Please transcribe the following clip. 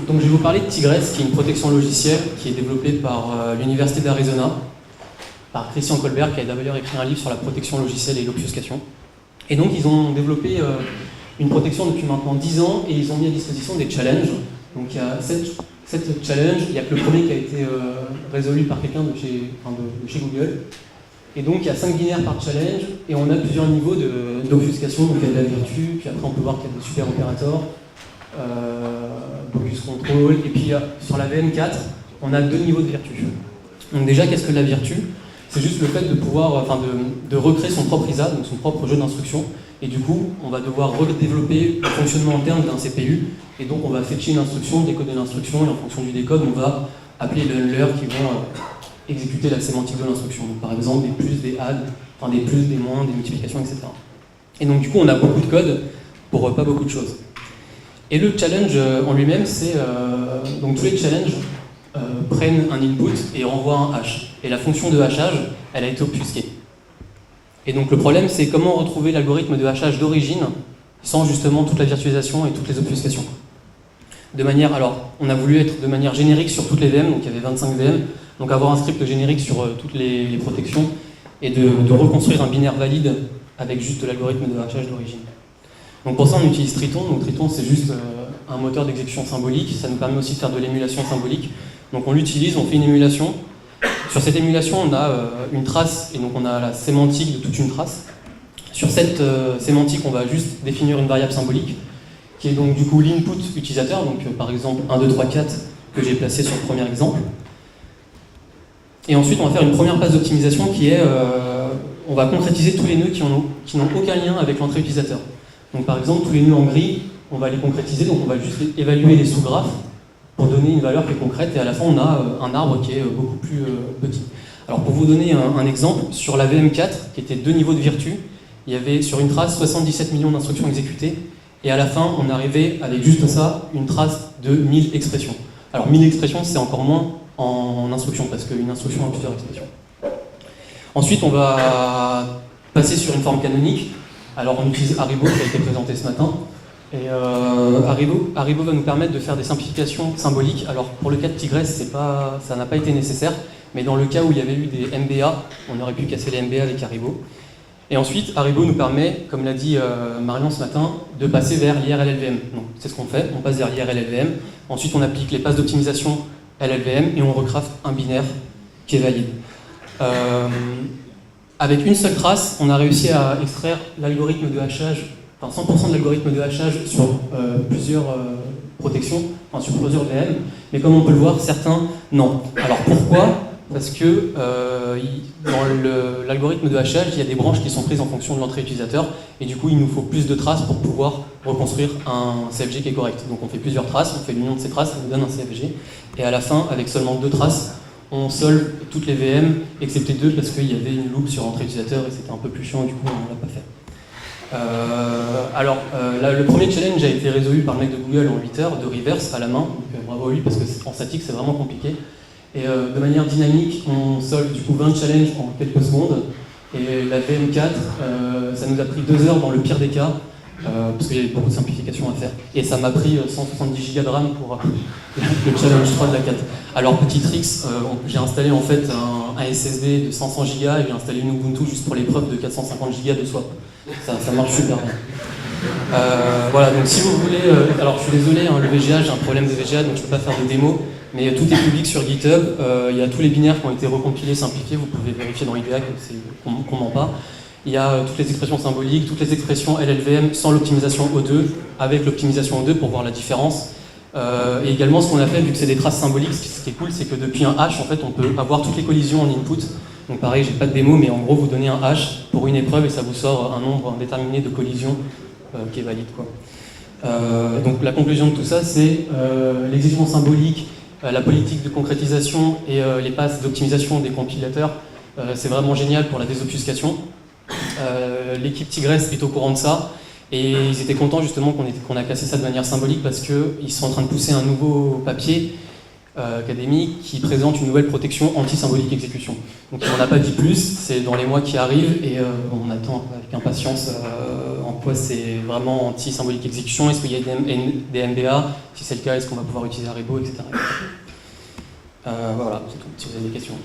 Donc je vais vous parler de Tigress, qui est une protection logicielle qui est développée par l'Université d'Arizona, par Christian Colbert, qui a d'ailleurs écrit un livre sur la protection logicielle et l'obfuscation. Et donc ils ont développé une protection depuis maintenant 10 ans et ils ont mis à disposition des challenges. Donc il y a 7 challenges, il n'y a que le premier qui a été résolu par quelqu'un de chez Google. Et donc il y a 5 binaires par challenge et on a plusieurs niveaux d'obfuscation. Donc il y a de la vertu, puis après on peut voir qu'il y a des super opérateurs, Bogus Control, et puis sur la VM4, on a 2 niveaux de vertu. Donc déjà, qu'est-ce que la vertu? C'est juste le fait de pouvoir, de recréer son propre ISA, donc son propre jeu d'instruction, et du coup, on va devoir redévelopper le fonctionnement interne d'un CPU, et donc on va fetcher une instruction, décoder l'instruction, et en fonction du décode, on va appeler les handlers qui vont exécuter la sémantique de l'instruction. Donc par exemple, des plus, des add, des plus, des moins, des multiplications, etc. Et donc du coup, on a beaucoup de code pour pas beaucoup de choses. Et le challenge en lui-même, c'est donc tous les challenges prennent un input et renvoient un hash. Et la fonction de hachage, elle a été obfusquée. Et donc le problème, c'est comment retrouver l'algorithme de hachage d'origine sans justement toute la virtualisation et toutes les obfuscations. Alors, on a voulu être de manière générique sur toutes les VM, donc il y avait 25 VM, donc avoir un script générique sur toutes les protections et de reconstruire un binaire valide avec juste l'algorithme de hachage d'origine. Donc pour ça, on utilise Triton. Donc Triton, c'est juste un moteur d'exécution symbolique. Ça nous permet aussi de faire de l'émulation symbolique. Donc on l'utilise, on fait une émulation. Sur cette émulation, on a une trace, et donc on a la sémantique de toute une trace. Sur cette sémantique, on va juste définir une variable symbolique, qui est donc du coup l'input utilisateur, donc par exemple 1, 2, 3, 4, que j'ai placé sur le premier exemple. Et ensuite, on va faire une première passe d'optimisation qui est, on va concrétiser tous les nœuds qui n'ont aucun lien avec l'entrée utilisateur. Donc par exemple, tous les nœuds en gris, on va les concrétiser, donc on va juste évaluer les sous-graphes pour donner une valeur qui est concrète, et à la fin on a un arbre qui est beaucoup plus petit. Alors pour vous donner un exemple, sur la VM4, qui était 2 niveaux de vertu, il y avait sur une trace 77 millions d'instructions exécutées, et à la fin on arrivait avec juste ça, une trace de 1000 expressions. Alors 1000 expressions, c'est encore moins en instruction, parce qu'une instruction a plusieurs expressions. Ensuite on va passer sur une forme canonique. Alors on utilise Haribo qui a été présenté ce matin, et Haribo va nous permettre de faire des simplifications symboliques. Alors pour le cas de Tigress, ça n'a pas été nécessaire, mais dans le cas où il y avait eu des MBA, on aurait pu casser les MBA avec Haribo. Et ensuite, Haribo nous permet, comme l'a dit Marion ce matin, de passer vers l'IRL-LVM. Donc c'est ce qu'on fait, on passe vers l'IRL-LVM, ensuite on applique les passes d'optimisation LLVM et on recraft un binaire qui est valide. Avec une seule trace, on a réussi à extraire l'algorithme de hachage, 100% de l'algorithme de hachage sur plusieurs protections, sur plusieurs VM, mais comme on peut le voir, certains, non. Alors pourquoi? Parce que dans l'algorithme de hachage, il y a des branches qui sont prises en fonction de l'entrée utilisateur, et du coup, il nous faut plus de traces pour pouvoir reconstruire un CFG qui est correct. Donc on fait plusieurs traces, on fait l'union de ces traces, ça nous donne un CFG, et à la fin, avec seulement 2 traces, on solve toutes les VM, excepté 2 parce qu'il y avait une loupe sur entrée utilisateur et c'était un peu plus chiant et du coup on ne l'a pas fait. Le premier challenge a été résolu par le mec de Google en 8 heures, de reverse à la main, donc bravo à lui parce qu'en statique c'est vraiment compliqué. Et de manière dynamique, on solve du coup 20 challenges en quelques secondes. Et la VM4, ça nous a pris 2 heures dans le pire des cas, parce qu'il y avait beaucoup de simplifications à faire. Et ça m'a pris 170 Go de RAM pour le challenge 3 de la 4. Alors petit tricks, j'ai installé en fait un SSD de 500 Go et j'ai installé une Ubuntu juste pour l'épreuve de 450 Go de swap. Ça marche super bien. Voilà, donc si vous voulez, alors je suis désolé, le VGA, j'ai un problème de VGA donc je ne peux pas faire de démo, mais tout est public sur GitHub, il y a tous les binaires qui ont été recompilés, simplifiés, vous pouvez vérifier dans IDEA qu'on ment pas. Il y a toutes les expressions symboliques, toutes les expressions LLVM sans l'optimisation O2, avec l'optimisation O2 pour voir la différence. Et également ce qu'on a fait, vu que c'est des traces symboliques, ce qui est cool, c'est que depuis un hash, en fait, on peut avoir toutes les collisions en input. Donc pareil, j'ai pas de démo, mais en gros, vous donnez un hash pour une épreuve et ça vous sort un nombre indéterminé de collisions qui est valide, quoi. Donc la conclusion de tout ça, c'est l'exécution symbolique, la politique de concrétisation et les passes d'optimisation des compilateurs, c'est vraiment génial pour la désobfuscation. L'équipe Tigress est au courant de ça et ils étaient contents justement qu'on a cassé ça de manière symbolique parce qu'ils sont en train de pousser un nouveau papier académique qui présente une nouvelle protection anti-symbolique exécution. Donc on n'en a pas dit plus, c'est dans les mois qui arrivent et on attend avec impatience pourquoi c'est vraiment anti-symbolique exécution, est-ce qu'il y a des MBA, si c'est le cas, est-ce qu'on va pouvoir utiliser Haribo, etc. Voilà, c'est tout, si vous avez des questions.